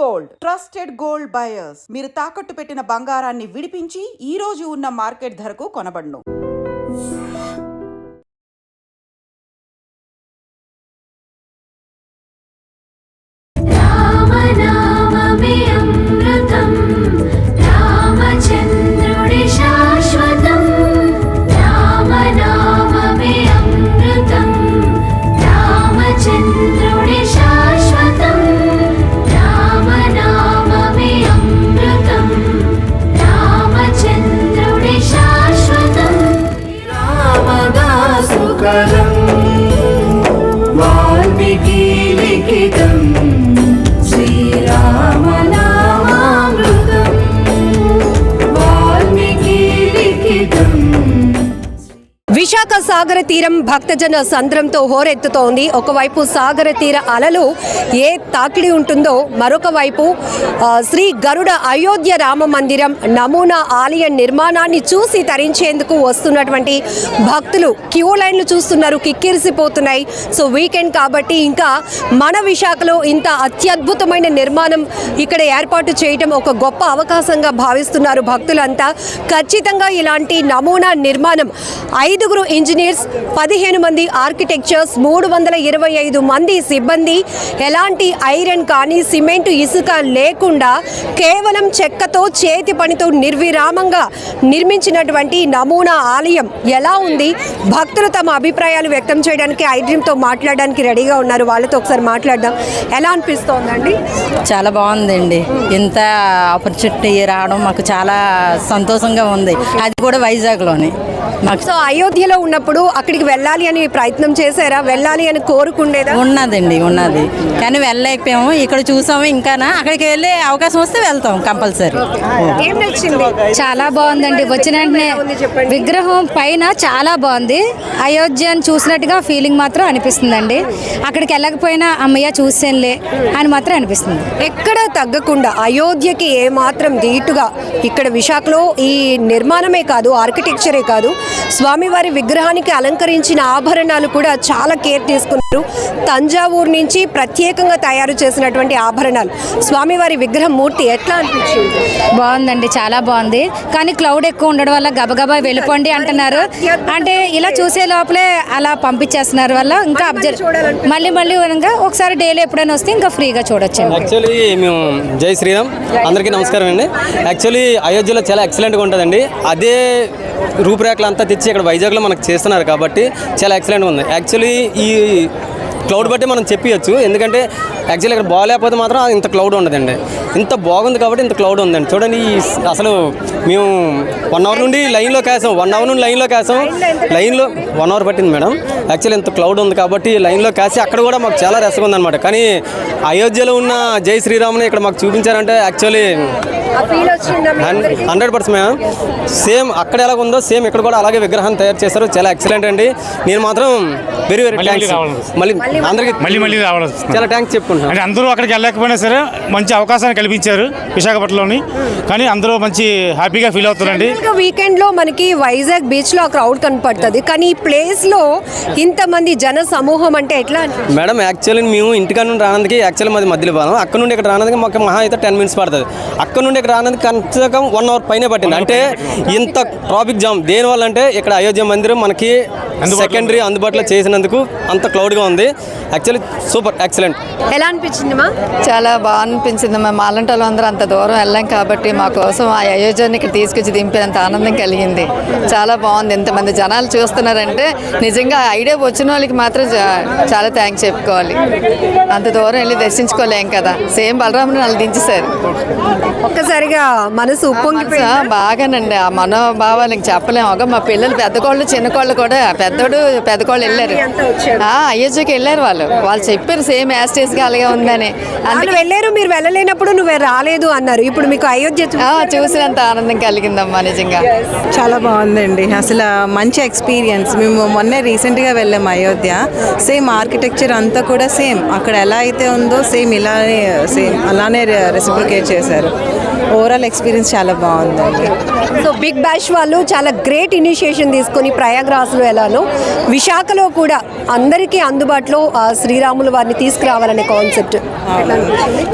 Gold trusted gold buyers. మీరు తాకట్టు పెట్టిన బంగారాన్ని విడిపించి ఈ రోజు ఉన్న మార్కెట్ ధరకు కొనబడును. విశాఖ సాగర తీరం భక్తజన సంద్రంతో హోరెత్తుతోంది. ఒకవైపు సాగర తీర అలలు ఏ తాకిడి ఉంటుందో, మరొక వైపు శ్రీ గరుడ అయోధ్య రామ మందిరం నమూనా ఆలయ నిర్మాణాన్ని చూసి తరించేందుకు వస్తున్నటువంటి భక్తులు క్యూ లైన్లు చూస్తున్నారు, కిక్కిరిసిపోతున్నాయి. సో వీకెండ్ కాబట్టి ఇంకా మన విశాఖలో ఇంత అత్యద్భుతమైన నిర్మాణం ఇక్కడ ఏర్పాటు చేయడం ఒక గొప్ప అవకాశంగా భావిస్తున్నారు భక్తులంతా. ఖచ్చితంగా ఇలాంటి నమూనా నిర్మాణం 5 ఇంజనీర్స్, 15 మంది ఆర్కిటెక్చర్స్, 325 మంది సిబ్బంది, ఎలాంటి ఐరన్ కానీ సిమెంట్ ఇసుక లేకుండా కేవలం చెక్కతో చేతి పనితో నిర్విరామంగా నిర్మించినటువంటి నమూనా ఆలయం ఎలా ఉంది? భక్తులు తమ అభిప్రాయాలు వ్యక్తం చేయడానికి ఐడ్రీమ్తో మాట్లాడడానికి రెడీగా ఉన్నారు. వాళ్ళతో ఒకసారి మాట్లాడదాం. ఎలా అనిపిస్తోందండి? చాలా బాగుందండి. ఇంత ఆపర్చునిటీ రావడం మాకు చాలా సంతోషంగా ఉంది. అది కూడా వైజాగ్లోనే. సో అయోధ్యలో ఉన్నప్పుడు అక్కడికి వెళ్ళాలి అని ప్రయత్నం చేశారా? వెళ్ళాలి అని కోరుకుండేదా? ఉన్నదండి, ఉన్నది. కానీ వెళ్ళలేకపోయాము. ఇక్కడ చూసాము. ఇంకా అక్కడికి వెళ్ళే అవకాశం వస్తే వెళ్తాం కంపల్సరీ. ఏం నచ్చింది? చాలా బాగుందండి. వచ్చిన వెంటనే విగ్రహం పైన చాలా బాగుంది. అయోధ్యను చూసినట్టుగా ఫీలింగ్ మాత్రం అనిపిస్తుందండి. అక్కడికి వెళ్ళకపోయినా అమ్మయ్య చూసేనులే అని మాత్రం అనిపిస్తుంది. ఎక్కడ తగ్గకుండా అయోధ్యకి ఏమాత్రం ధీటుగా ఇక్కడ విశాఖలో ఈ నిర్మాణమే కాదు, ఆర్కిటెక్చరే కాదు, స్వామివారి విగ్రహానికి అలంకరించిన ఆభరణాలు కూడా చాలా కేర్ తీసుకున్నారు. తంజావూరు నుంచి ప్రత్యేకంగా తయారు చేసినటువంటి ఆభరణాలు. స్వామివారి విగ్రహం మూర్తి ఎట్లా అనిపించింది? బాగుందండి, చాలా బాగుంది. కానీ క్లౌడ్ ఎక్కువ ఉండడం వల్ల గబగబా వెళ్ళిపోండి అంటున్నారు. అంటే ఇలా చూసే లోపలే అలా పంపించేస్తున్నారు వల్ల ఇంకా మళ్ళీ ఒకసారి డైలీ ఎప్పుడైనా వస్తే ఇంకా ఫ్రీగా చూడొచ్చు. యాక్చువల్లీ మేము జై శ్రీరామ్, అందరికీ నమస్కారం అండి. యాక్చువల్లీ అయోధ్యలో చాలా ఎక్సలెంట్గా ఉంటుందండి. అదే రూపురేఖలు అంతా తెచ్చి ఇక్కడ వైజాగ్లో మనకు చేస్తున్నారు కాబట్టి చాలా ఎక్సలెంట్గా ఉంది. యాక్చువల్లీ ఈ క్లౌడ్ బట్టి మనం చెప్పవచ్చు. ఎందుకంటే యాక్చువల్లీ ఇక్కడ బాగాలేకపోతే మాత్రం ఇంత క్లౌడ్ ఉండదండి. ఇంత బాగుంది కాబట్టి ఇంత క్లౌడ్ ఉందండి. చూడండి, అసలు మేము 1 అవర్ నుండి లైన్లో కాసాం. 1 అవర్ నుండి లైన్లో 1 అవర్ పట్టింది మేడం. యాక్చువల్లీ ఇంత క్లౌడ్ ఉంది కాబట్టి లైన్లో కాసి అక్కడ కూడా మాకు చాలా రసంగా ఉందన్నమాట. కానీ అయోధ్యలో ఉన్న జై శ్రీరామ్ని ఇక్కడ మాకు చూపించారంటే యాక్చువల్లీ 100% మేడం. సేమ్ అక్కడ ఎలా ఉందో సేమ్ ఇక్కడ కూడా అలాగే విగ్రహాన్ని తయారు చేశారు. చాలా ఎక్సలెంట్ అండి. నేను మాత్రం వెరీ థ్యాంక్స్. మళ్ళీ అందరికీ మళ్ళీ రావాలి. చాలా థ్యాంక్స్ చెప్పుకుంటున్నాను. అంటే అందరూ అక్కడికి వెళ్ళకపోయినా సరే మంచి అవకాశాన్ని కల్పించారు విశాఖపట్నంలోని. కానీ అందరూ మంచి హ్యాపీగా ఫీల్ అవుతారండి. వీకెండ్ లో మనకి వైజాగ్ బీచ్ లో క్రౌడ్ కనపడుతుంది, కానీ ఈ ప్లేస్ లో ఇంతమంది జన సమూహం అంటే ఎట్లా? మేడం యాక్చువల్లీ మేము ఇంటికాడ నుండి రానందుకు యాక్చువల్లీ మాది మధ్యలో పోదాం. అక్కడ నుండి ఇక్కడ రానందుకు మాకు మహా అయితే 10 minutes పడుతుంది. అక్కడ నుండి ఇక్కడ రానందుకు కనీసం 1 అవర్ పైన పట్టింది. అంటే ఇంత ట్రాఫిక్ జామ్ దేనివల్ల అంటే ఇక్కడ అయోధ్య మందిరం మనకి సెకండరీ అందుబాటులో చేసినందుకు అంత క్లౌడ్గా ఉంది. Actually super excellent. ఎలా అనిపించింది మా? చాలా బాగా అనిపించింది. మేము మాలంటలో అందరూ అంత దూరం వెళ్ళాం కాబట్టి మా కోసం ఆ అయోధ్యని ఇక్కడ తీసుకొచ్చి దింపినంత ఆనందం కలిగింది. చాలా బాగుంది. ఇంతమంది జనాలు చూస్తున్నారంటే నిజంగా ఐడియా వచ్చిన వాళ్ళకి మాత్రం చాలా థ్యాంక్స్ చెప్పుకోవాలి. అంత దూరం వెళ్ళి దర్శించుకోలేం కదా. సేమ్ బలరాముని వాళ్ళు దించేశారు. ఒక్కసారిగా మనసు ఉప్పొంగిపోయింది. బాగానండి. ఆ మనోభావాలు ఇంక చెప్పలేము. ఒక మా పిల్లలు పెద్దకోళ్ళు చిన్నకోళ్ళు కూడా పెద్దకోళ్ళు వెళ్ళారు. అయోధ్యకి వెళ్ళారు. వాళ్ళు చెప్పారు సేమ్ యాస్టేజ్ గా అలాగే ఉందని. అందుకు వెళ్ళారు. మీరు వెళ్ళలేనప్పుడు నువ్వు రాలేదు అన్నారు. ఇప్పుడు మీకు అయోధ్య చూసినంత ఆనందం కలిగిందమ్మా నిజంగా. చాలా బాగుందండి. అసలు మంచి ఎక్స్పీరియన్స్. మేము మొన్నే రీసెంట్గా వెళ్ళాము అయోధ్య. సేమ్ ఆర్కిటెక్చర్ అంతా కూడా సేమ్ అక్కడ ఎలా అయితే ఉందో సేమ్ అలానే రెసిప్లికేట్ చేశారు. ఓవరాల్ ఎక్స్పీరియన్స్ చాలా బాగుందండి. సో బిగ్ బ్యాష్ వాళ్ళు చాలా గ్రేట్ ఇనిషియేషన్ తీసుకొని ప్రయాగ్రాజ్లో ఎలా చెప్తున్నాను. విశాఖలో కూడా అందరికీ అందుబాటులో శ్రీరాములు వారిని తీసుకురావాలనే కాన్సెప్ట్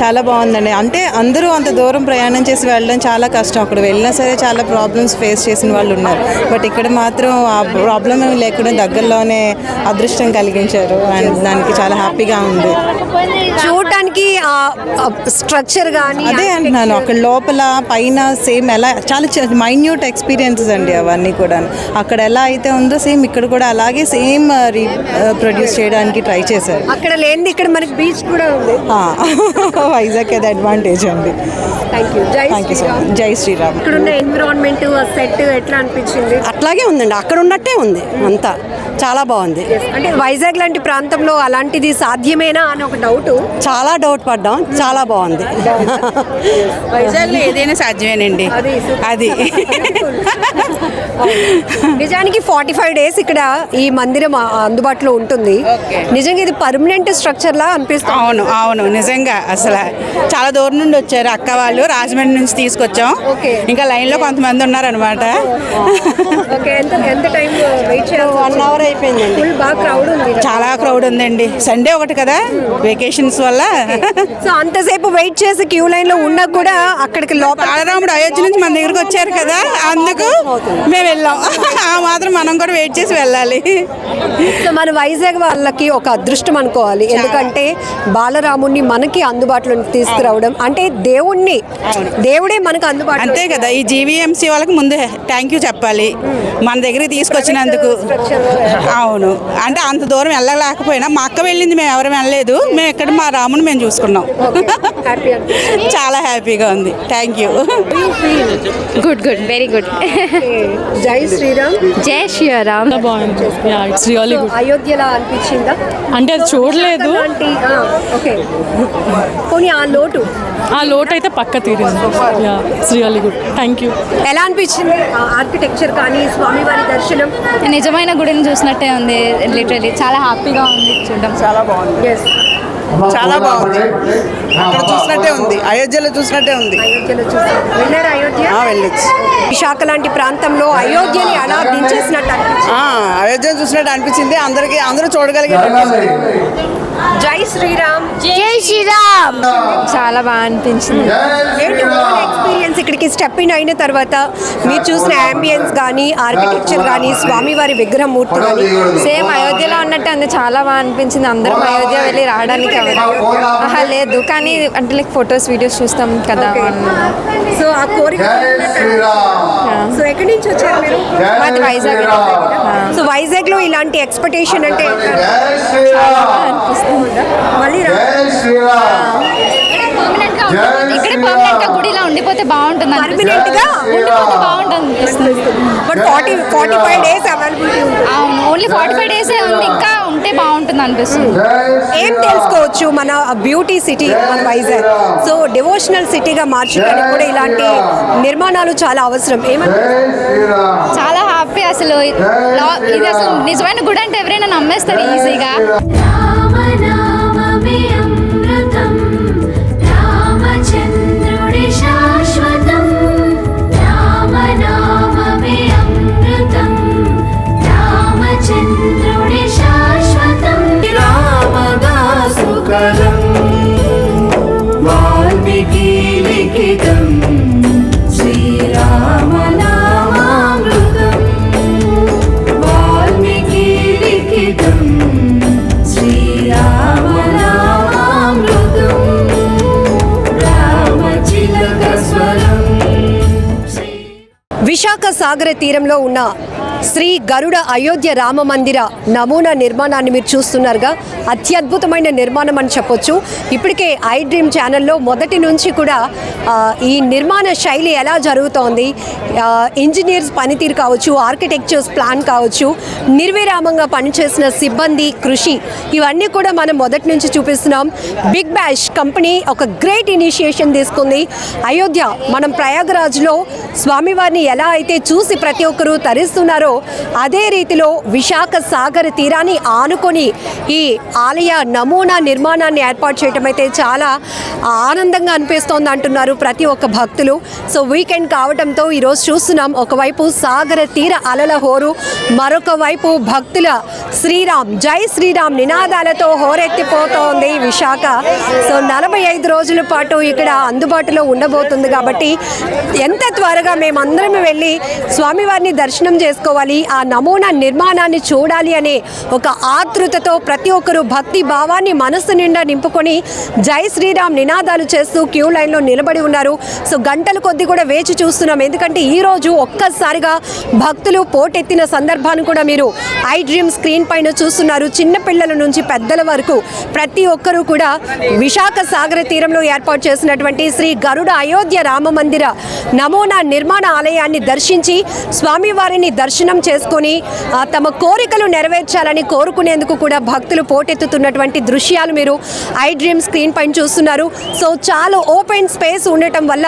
చాలా బాగుందండి. అంటే అందరూ అంత దూరం ప్రయాణం చేసి వెళ్ళడం చాలా కష్టం. అక్కడ వెళ్ళినా సరే చాలా ప్రాబ్లమ్స్ ఫేస్ చేసిన వాళ్ళు ఉన్నారు. బట్ ఇక్కడ మాత్రం ఆ ప్రాబ్లం ఏమి లేకుండా దగ్గరలోనే అదృష్టం కలిగించారు. అండ్ దానికి చాలా హ్యాపీగా ఉంది. చూడటానికి స్ట్రక్చర్ కానీ అదే అంటున్నాను, అక్కడ లోపల పైన సేమ్ ఎలా చాలా మైన్యూట్ ఎక్స్పీరియన్సెస్ అండి అవన్నీ కూడా. అక్కడ ఎలా అయితే ఉందో సేమ్ ఇక్కడ కూడా అలాగే సేమ్ రీప్రొడ్యూస్ చేయడానికి ట్రై చేశారు. అక్కడ లేనిది ఇక్కడ మనకి బీచ్ కూడా ఉంది. వైజాగ్ అది అడ్వాంటేజ్ అండి. Thank you. Thank you so much. జై శ్రీరామ్. ఇక్కడ ఉన్న ఎన్విరాన్మెంట్ సెట్ ఎట్లా అనిపించింది? అట్లాగే ఉందండి, అక్కడ ఉన్నట్టే ఉంది అంతా, చాలా బాగుంది. అంటే వైజాగ్ లాంటి ప్రాంతంలో అలాంటిది సాధ్యమేనా అని ఒక డౌట్. చాలా డౌట్ పడ్డాం, చాలా బాగుంది. వైజాగ్లో ఏదైనా సాధ్యమేనండి. అది నిజానికి 45 days ఇక్కడ ఈ మందిరం అందుబాటులో ఉంటుంది. నిజంగా ఇది పర్మనెంట్ స్ట్రక్చర్ లా అనిపిస్తుంది. అవును అవును, నిజంగా అసలు చాలా దూరం నుండి వచ్చారు అక్క వాళ్ళు, రాజమండ్రి నుంచి తీసుకొచ్చాం. ఇంకా లైన్లో కొంతమంది ఉన్నారనమాట. ఎంత టైం వెయిట్ చేయాలి? 1 hour అయిపోయింది. ఫుల్ బాగా క్రౌడ్ ఉంది. చాలా క్రౌడ్ ఉందండి, సండే ఒకటి కదా, వెకేషన్స్ వల్ల. సో అంతసేపు వెయిట్ చేసి క్యూ లైన్ లో ఉన్నా కూడా అక్కడికి లోపల బాలరాముడు అయోధ్య నుంచి మన దగ్గరకు వచ్చారు కదా, అందుకు మేము వెళ్ళాం. ఆ మాత్రం మనం కూడా వెయిట్ చేసి వెళ్ళాలి. సో మన వైజాగ్ వాళ్ళకి ఒక అదృష్టం అనుకోవాలి. ఎందుకంటే బాలరాముడిని మనకి అందుబాటులోకి తీసుకురావడం అంటే దేవుడే మనకు అందుబాటులో. అంతే కదా, ఈ జీవీఎంసీ వాళ్ళకి ముందే థ్యాంక్ యూ చెప్పాలి మన దగ్గరికి తీసుకొచ్చినందుకు. అవును, అంటే అంత దూరం వెళ్ళలేకపోయినా మా అక్క వెళ్ళింది, మేము ఎవరు వెళ్ళలేదు. మేము ఇక్కడ మా రాముని మేము చూసుకున్నాం. చాలా హ్యాపీగా ఉంది. Thank you. Good good, very good. జై శ్రీరామ్. జై శ్రీరామ్. బాగుంది. It's really good. అయోధ్యలా అనిపించిందా? అంటే అది చూడలేదు, ఓకే. పోనీ ఆ లోటు అయితే పక్క తీరింది. It's really good. Thank you. ఎలా అనిపించింది? ఆర్కిటెక్చర్ కానీ స్వామివారి దర్శనం నిజమైన గుడిని చూసినట్టే ఉంది. లిటరలీ చాలా హ్యాపీగా ఉంది చూడడం. చాలా బాగుంది. చాలా బాగుంది. అక్కడ చూసినట్టే ఉంది, అయోధ్యలో చూసినట్టే ఉంది. వెళ్ళారు అయోధ్య? వెళ్ళొచ్చు. విశాఖ లాంటి ప్రాంతంలో అయోధ్యని అలా దించేసినట్టు అయోధ్యను చూసినట్టు అనిపించింది. అందరూ చూడగలిగారు. జై శ్రీరామ్. జై శ్రీరామ్. చాలా బాగా అనిపించింది. ఎక్స్పీరియన్స్ ఇక్కడికి స్టెప్ ఇన్ అయిన తర్వాత మీరు చూసిన అంబియన్స్ కానీ ఆర్కిటెక్చర్ కానీ స్వామివారి విగ్రహ మూర్తి కానీ సేమ్ అయోధ్యలో ఉన్నట్టు ఉంది. చాలా బాగా అనిపించింది. అందరం అయోధ్య వెళ్ళి రావడానికి లేదు, కానీ అంటే లైక్ ఫొటోస్ వీడియోస్ చూస్తాం కదా. సో ఆ కోరిక. సో ఎక్కడి నుంచి వచ్చారు మీరు? మాది వైజాగ్. సో వైజాగ్ లో ఇలాంటి ఎక్స్పెక్టేషన్ అంటే మళ్ళీ ఇక్కడ పర్మనెంట్ గా గుడిలా ఉండిపోతే బాగుంటుంది. పర్మనెంట్ గా ఉండిపోతే బాగుంటుంది. బట్ 45 days అవైలబిలిటీ ఉంది. అవును, ఓన్లీ 45 days ఉంది. ఇంకా ఉంటే బాగుంటుంది అనిపిస్తుంది. ఏం తెలుసుకోవచ్చు మన బ్యూటీ సిటీ మన వైజాగ్? సో డివోషనల్ సిటీగా మార్చడానికి కూడా ఇలాంటి నిర్మాణాలు చాలా అవసరం. చాలా హ్యాపీ అసలు. ఇది అసలు నిజమైన గుడి అంటే ఎవరైనా నమ్మేస్తారు ఈజీగా. విశాఖ సాగర తీరంలో ఉన్న శ్రీ గరుడ అయోధ్య రామ మందిర నమూనా నిర్మాణాన్ని మీరు చూస్తున్నారుగా. అత్యద్భుతమైన నిర్మాణం అని చెప్పొచ్చు. ఇప్పటికే ఐ డ్రీమ్ ఛానల్లో మొదటి నుంచి కూడా ఈ నిర్మాణ శైలి ఎలా జరుగుతోంది, ఇంజనీర్స్ పనితీరు కావచ్చు, ఆర్కిటెక్చర్స్ ప్లాన్ కావచ్చు, నిర్విరామంగా పనిచేసిన సిబ్బంది కృషి, ఇవన్నీ కూడా మనం మొదటి నుంచి చూపిస్తున్నాం. బిగ్ బ్యాష్ కంపెనీ ఒక గ్రేట్ ఇనిషియేషన్ తీసుకుంది. అయోధ్య మనం ప్రయాగరాజ్లో స్వామివారిని ఎలా అయితే చూసి ప్రతి ఒక్కరూ తరిస్తున్నారో అదే రీతిలో విశాఖ సాగర్ తీరాన్ని ఆనుకొని ఈ ఆలయ నమూనా నిర్మాణాన్ని ఏర్పాటు చేయడం అయితే చాలా ఆనందంగా అనిపిస్తోంది అంటున్నారు ప్రతి ఒక్క భక్తులు. సో వీకెండ్ కావడంతో ఈరోజు చూస్తున్నాం, ఒకవైపు సాగర తీర అలల హోరు, మరొక వైపు భక్తుల శ్రీరామ్ జై శ్రీరామ్ నినాదాలతో హోరెత్తిపోతోంది విశాఖ. సో 45 రోజుల పాటు ఇక్కడ అందుబాటులో ఉండబోతుంది కాబట్టి ఎంత త్వరగా మేమందరం వెళ్ళి స్వామివారిని దర్శనం చేసుకోవాలి, ఆ నమూనా నిర్మాణాన్ని చూడాలి అనే ఒక ఆతృతతో ప్రతి ఒక్కరూ భక్తి భావాన్ని మనసు నిండా నింపుకొని జై శ్రీరామ్ నినాదాలు చేస్తూ క్యూ లైన్లో నిలబడి ఉన్నారు. సో గంటల కొద్దీ కూడా వేచి చూస్తున్నాం, ఎందుకంటే ఈరోజు ఒక్కసారిగా భక్తులు పోటెత్తిన సందర్భాన్ని కూడా మీరు ఐ డ్రీమ్ స్క్రీన్ పైన చూస్తున్నారు. చిన్న పిల్లల నుంచి పెద్దల వరకు ప్రతి ఒక్కరూ కూడా విశాఖ సాగర తీరంలో ఏర్పాటు చేసినటువంటి శ్రీ గరుడ అయోధ్య రామ మందిర నమూనా నిర్మాణ ఆలయాన్ని దర్శించి స్వామివారిని దర్శనం చేసుకొని తమ కోరికలు నెరవేర్చాలని కోరుకునేందుకు కూడా భక్తులు పోటెత్తుతున్నటువంటి దృశ్యాలు మీరు ఐ డ్రీమ్ స్క్రీన్ పైన చూస్తున్నారు. సో చాలా ఓపెన్ స్పేస్ ఉండటం వల్ల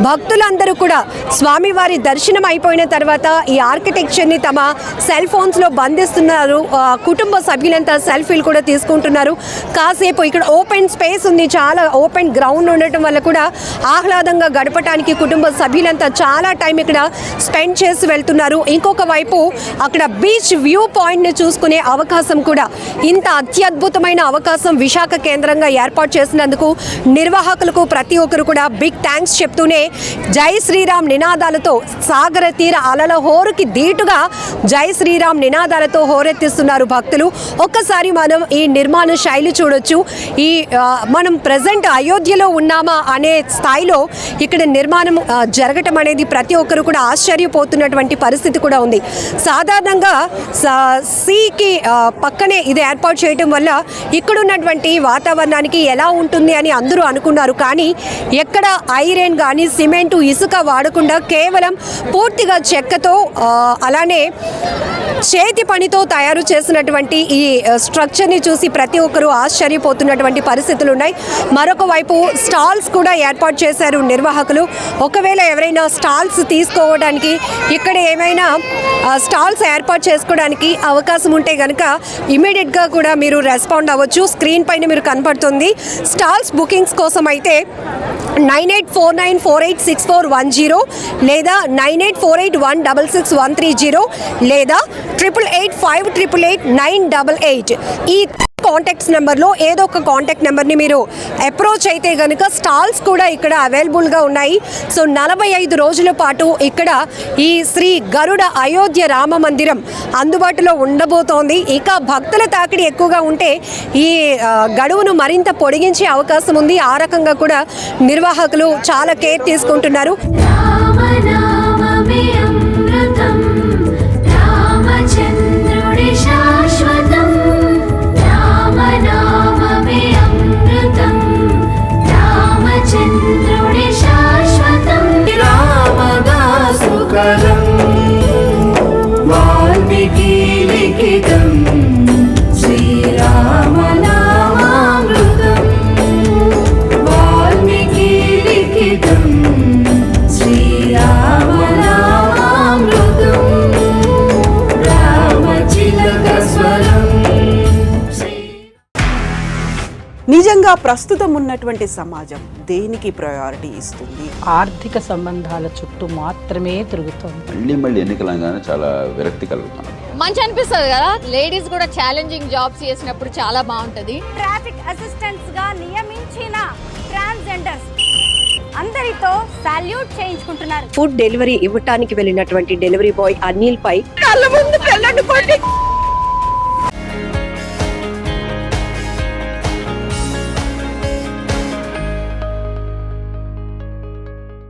భక్తులందరూ కూడా స్వామివారి దర్శనం అయిపోయిన తర్వాత ఈ ఆర్కిటెక్చర్ని తమ సెల్ ఫోన్స్లో బంధిస్తున్నారు. కుటుంబ సభ్యులంతా సెల్ఫీలు కూడా తీసుకుంటున్నారు. కాసేపు ఇక్కడ ఓపెన్ స్పేస్ ఉంది, చాలా ఓపెన్ గ్రౌండ్ ఉండటం వల్ల కూడా ఆహ్లాదంగా గడపడానికి కుటుంబ సభ్యులంతా చాలా టైం ఇక్కడ స్పెండ్ చేసి వెళ్తున్నారు. ఇంకొక వైపు అక్కడ బీచ్ వ్యూ పాయింట్ని చూసుకునే అవకాశం కూడా, ఇంత అత్యద్భుతమైన అవకాశం విశాఖ కేంద్రంగా ఏర్పాటు చేసినందుకు నిర్వాహకులకు ప్రతి ఒక్కరు కూడా బిగ్ థ్యాంక్స్ చెప్తూనే జై శ్రీరామ్ నినాదాలతో సాగర తీర అలల హోరుకి ధీటుగా జై శ్రీరామ్ నినాదాలతో హోరెత్తిస్తున్నారు భక్తులు. ఒక్కసారి మనం ఈ నిర్మాణ శైలి చూడొచ్చు. ఈ మనం ప్రజెంట్ అయోధ్యలో ఉన్నామా అనే స్థాయిలో ఇక్కడ నిర్మాణం జరగటం అనేది ప్రతి ఒక్కరు కూడా ఆశ్చర్యపోతున్నటువంటి పరిస్థితి కూడా ఉంది. సాధారణంగా సీకి పక్కనే ఇది ఏర్పాటు చేయటం వల్ల ఇక్కడ ఉన్నటువంటి వాతావరణానికి ఎలా ఉంటుంది అని అందరూ అనుకున్నారు. కానీ ఎక్కడ ఐరన్ కానీ సిమెంటు ఇసుక వాడకుండా కేవలం పూర్తిగా చెక్కతో అలానే చేతి పనితో తయారు చేసినటువంటి ఈ స్ట్రక్చర్ని చూసి ప్రతి ఒక్కరూ ఆశ్చర్యపోతున్నటువంటి పరిస్థితులు ఉన్నాయి. మరొక వైపు స్టాల్స్ కూడా ఏర్పాటు చేశారు నిర్వాహకులు. ఒకవేళ ఎవరైనా స్టాల్స్ తీసుకోవడానికి ఇక్కడ ఏమైనా స్టాల్స్ ఏర్పాటు చేసుకోవడానికి అవకాశం ఉంటే కనుక ఇమీడియట్గా కూడా మీరు రెస్పాండ్ అవ్వచ్చు. స్క్రీన్ పైన మీరు కనపడుతుంది. స్టాల్స్ బుకింగ్స్ కోసం అయితే 9849486410 లేదా 9848166130 లేదా 8885888988 ఈ కాంటాక్ట్స్ నెంబర్లో ఏదో ఒక కాంటాక్ట్ నెంబర్ని మీరు అప్రోచ్ అయితే కనుక స్టాల్స్ కూడా ఇక్కడ అవైలబుల్గా ఉన్నాయి. సో 45 రోజుల పాటు ఇక్కడ ఈ శ్రీ గరుడ అయోధ్య రామ మందిరం అందుబాటులో ఉండబోతోంది. ఇక భక్తుల తాకిడి ఎక్కువగా ఉంటే ఈ గడువును మరింత పొడిగించే అవకాశం ఉంది. ఆ రకంగా కూడా నిర్వాహకులు చాలా కేర్ తీసుకుంటున్నారు. నిజంగా ప్రస్తుతం ఉన్నటువంటి సమాజం దేనికి ప్రయారిటీ ఇస్తుంది? ఆర్థిక సంబంధాల చుట్టూ మాత్రమే తిరుగుతుంది. మళ్ళీ ఎన్నికలంగానే చాలా విరక్తి కలుగుతాను. మంచి అనిపిస్తుంది కదా, లేడీస్ కూడా ఛాలెంజింగ్ జాబ్స్ చేసినప్పుడు చాలా బాగుంటది. ట్రాఫిక్ అసిస్టెంట్స్ గా నియమించిన ట్రాన్స్జెండర్స్ అందరితో సాల్యూట్ చేయించుకుంటున్నారు. ఫుడ్ డెలివరీ ఇవ్వటానికి వెళ్ళినటువంటి డెలివరీ బాయ్ అనిల్ పై కళ్ళ ముందు